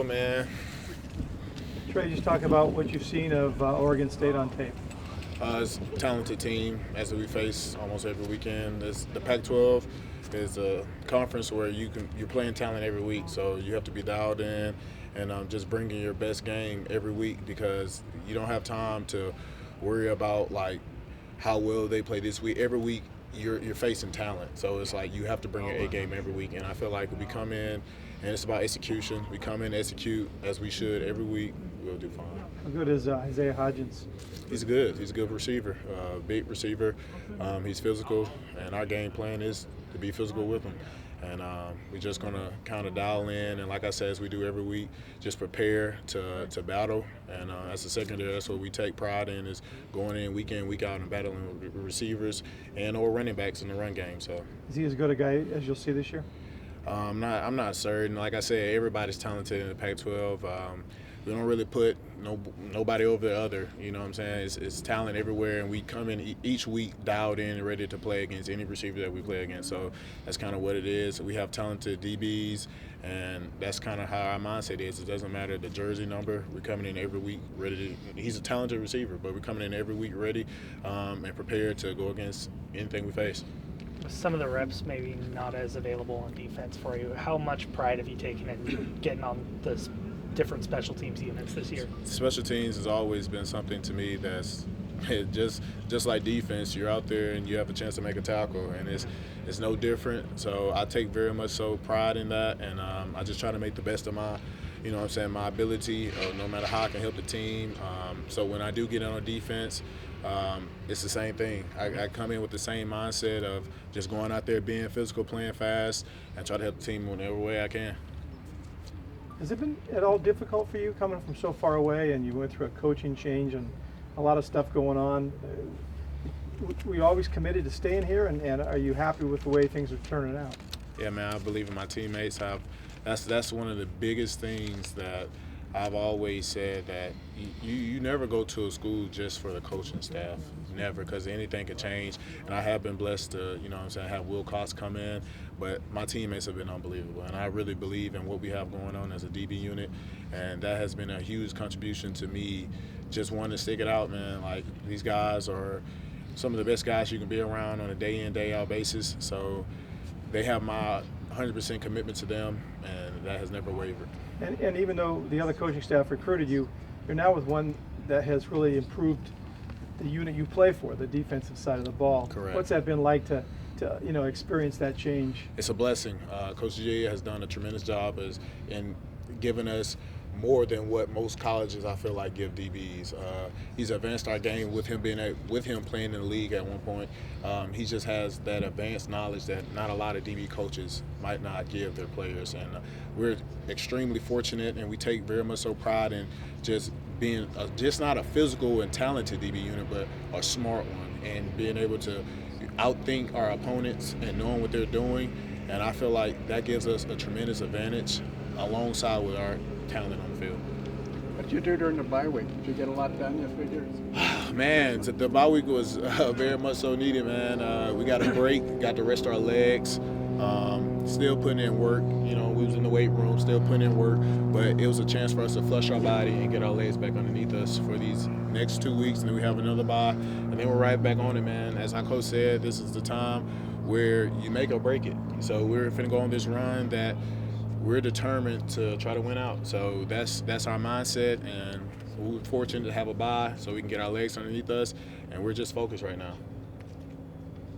Pac-12, man. Trey, just talk about what you've seen of Oregon State on tape. It's a talented team as we face almost every weekend. The Pac-12 is a conference where you're playing talent every week, so you have to be dialed in and just bringing your best game every week because you don't have time to worry about like how well they play this week. Every week you're facing talent, so it's like you have to bring your A game every week. And I feel like if we come in and it's about execution, we come in, execute as we should every week, we'll do fine. How good is Isaiah Hodgins? He's good. He's a good receiver, big receiver. He's physical, and our game plan is to be physical with him. And we're just going to kind of dial in, and like I said, as we do every week, just prepare to battle. And as a secondary, that's what we take pride in, is going in, week out, and battling with receivers and or running backs in the run game. So, is he as good a guy as you'll see this year? I'm not certain. Like I said, everybody's talented in the Pac-12. We don't really put nobody over the other. You know what I'm saying? It's talent everywhere, and we come in each week dialed in and ready to play against any receiver that we play against. So that's kind of what it is. We have talented DBs, and that's kind of how our mindset is. It doesn't matter the jersey number. We're coming in every week ready to – he's a talented receiver, but we're coming in every week ready and prepared to go against anything we face. Some of the reps maybe not as available on defense for you. How much pride have you taken in getting on the different special teams units this year? Special teams has always been something to me that's just like defense. You're out there and you have a chance to make a tackle, and it's no different. So I take very much so pride in that, and I just try to make the best of my, you know what I'm saying, my ability, no matter how I can help the team. So when I do get on defense, it's the same thing. I come in with the same mindset of just going out there, being physical, playing fast, and try to help the team in whatever way I can. Has it been at all difficult for you coming from so far away, and you went through a coaching change and a lot of stuff going on? Were you always committed to staying here, and are you happy with the way things are turning out? Yeah, man, I believe in my teammates. That's one of the biggest things that I've always said, that you never go to a school just for the coaching staff, never, because anything can change. And I have been blessed to, you know what I'm saying, have Wilcox come in, but my teammates have been unbelievable. And I really believe in what we have going on as a DB unit, and that has been a huge contribution to me just wanting to stick it out, man. Like, these guys are some of the best guys you can be around on a day-in, day-out basis. So they have my 100% commitment to them, and that has never wavered. And even though the other coaching staff recruited you, you're now with one that has really improved the unit you play for, the defensive side of the ball. Correct. What's that been like to experience that change? It's a blessing. Coach G has done a tremendous job in giving us more than what most colleges, I feel like, give DBs. He's advanced our game with him playing in the league at one point. He just has that advanced knowledge that not a lot of DB coaches might not give their players, and we're extremely fortunate, and we take very much so pride in just being just not a physical and talented DB unit, but a smart one, and being able to outthink our opponents and knowing what they're doing. And I feel like that gives us a tremendous advantage alongside with our talent on the field. What did you do during the bye week? Did you get a lot done this week? Man, the bye week was very much so needed, man. We got a break, got to rest our legs. Still putting in work. You know, we was in the weight room, still putting in work, but it was a chance for us to flush our body and get our legs back underneath us for these next 2 weeks, and then we have another bye, and then we're right back on it, man. As our coach said, this is the time where you make or break it. So we're finna go on this run that we're determined to try to win out. So that's our mindset, and we're fortunate to have a bye so we can get our legs underneath us, and we're just focused right now.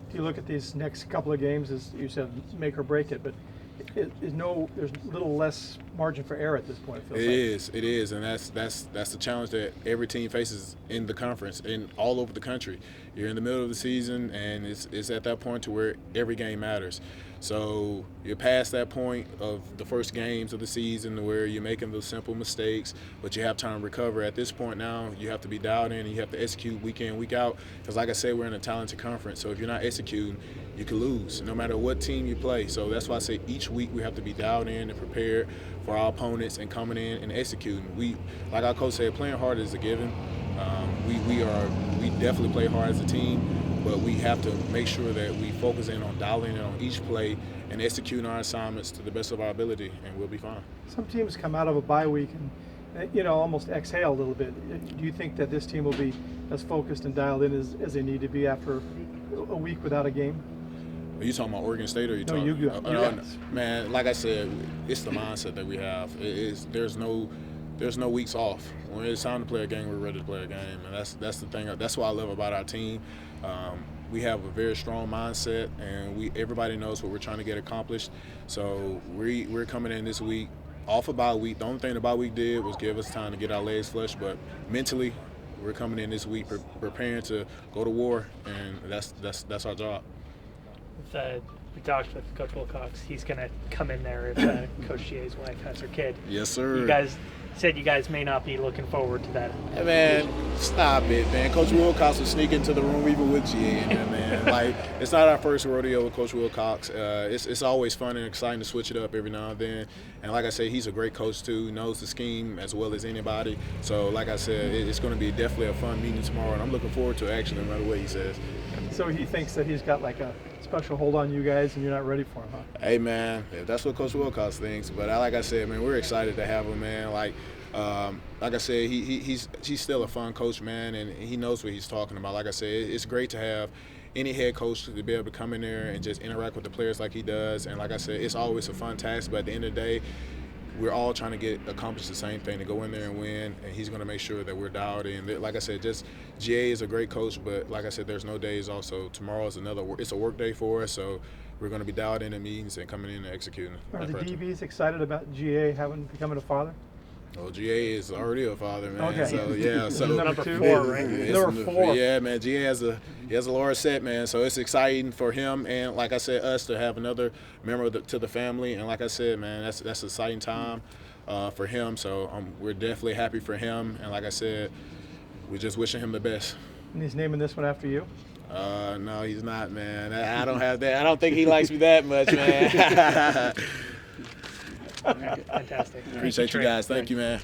Do you look at these next couple of games as you said, make or break it, but there's little less margin for error at this point. It is, and that's the challenge that every team faces in the conference and all over the country. You're in the middle of the season, and it's at that point to where every game matters. So you're past that point of the first games of the season where you're making those simple mistakes, but you have time to recover. At this point now, you have to be dialed in and you have to execute week in, week out. Because like I said, we're in a talented conference. So if you're not executing, you can lose no matter what team you play. So that's why I say each week we have to be dialed in and prepared for our opponents and coming in and executing. We, like our coach said, playing hard is a given. We definitely play hard as a team. but we have to make sure that we focus in on dialing in on each play and executing our assignments to the best of our ability, and we'll be fine. Some teams come out of a bye week and almost exhale a little bit. Do you think that this team will be as focused and dialed in as they need to be after a week without a game? Are you talking about Oregon State, or are you No, talking? you guys. Man, like I said, it's the mindset that we have. There's no weeks off. When it's time to play a game, we're ready to play a game, and that's the thing. That's what I love about our team. We have a very strong mindset, and everybody knows what we're trying to get accomplished. So we're coming in this week off a bye week. The only thing the bye week did was give us time to get our legs flushed, but mentally, we're coming in this week preparing to go to war, and that's our job. We talked with Coach Wilcox. He's going to come in there if Coach GA's wife has her kid. Yes, sir. You guys said you guys may not be looking forward to that. Hey, man, stop it, man. Coach Wilcox was sneaking into the room even with GA in there, man. Like, it's not our first rodeo with Coach Wilcox. It's always fun and exciting to switch it up every now and then. And like I said, he's a great coach too. He knows the scheme as well as anybody. So like I said, it's going to be definitely a fun meeting tomorrow, and I'm looking forward to it, actually, no matter what he says. So he thinks that he's got like a special hold on you guys and you're not ready for him, huh? Hey, man, if that's what Coach Wilcox thinks. But like I said, man, we're excited to have him, man. Like I said, he's still a fun coach, man, and he knows what he's talking about. Like I said, it's great to have any head coach to be able to come in there and just interact with the players like he does. And like I said, it's always a fun task, but at the end of the day, we're all trying to accomplish the same thing, to go in there and win, and he's going to make sure that we're dialed in. Like I said, just GA is a great coach, but like I said, there's no days off. So tomorrow is it's a work day for us, so we're going to be dialed in meetings and coming in and executing. Are the DBs excited about GA becoming a father? Oh, GA is already a father, man. Okay. So yeah, so Number 4, right? Number 4. Yeah, man. GA has a large set, man. So it's exciting for him, and like I said, us to have another member to the family. And like I said, man, that's an exciting time for him. So we're definitely happy for him. And like I said, we're just wishing him the best. And he's naming this one after you? No, he's not, man. I don't have that. I don't think he likes me that much, man. Fantastic. Appreciate you guys. Thank you, man.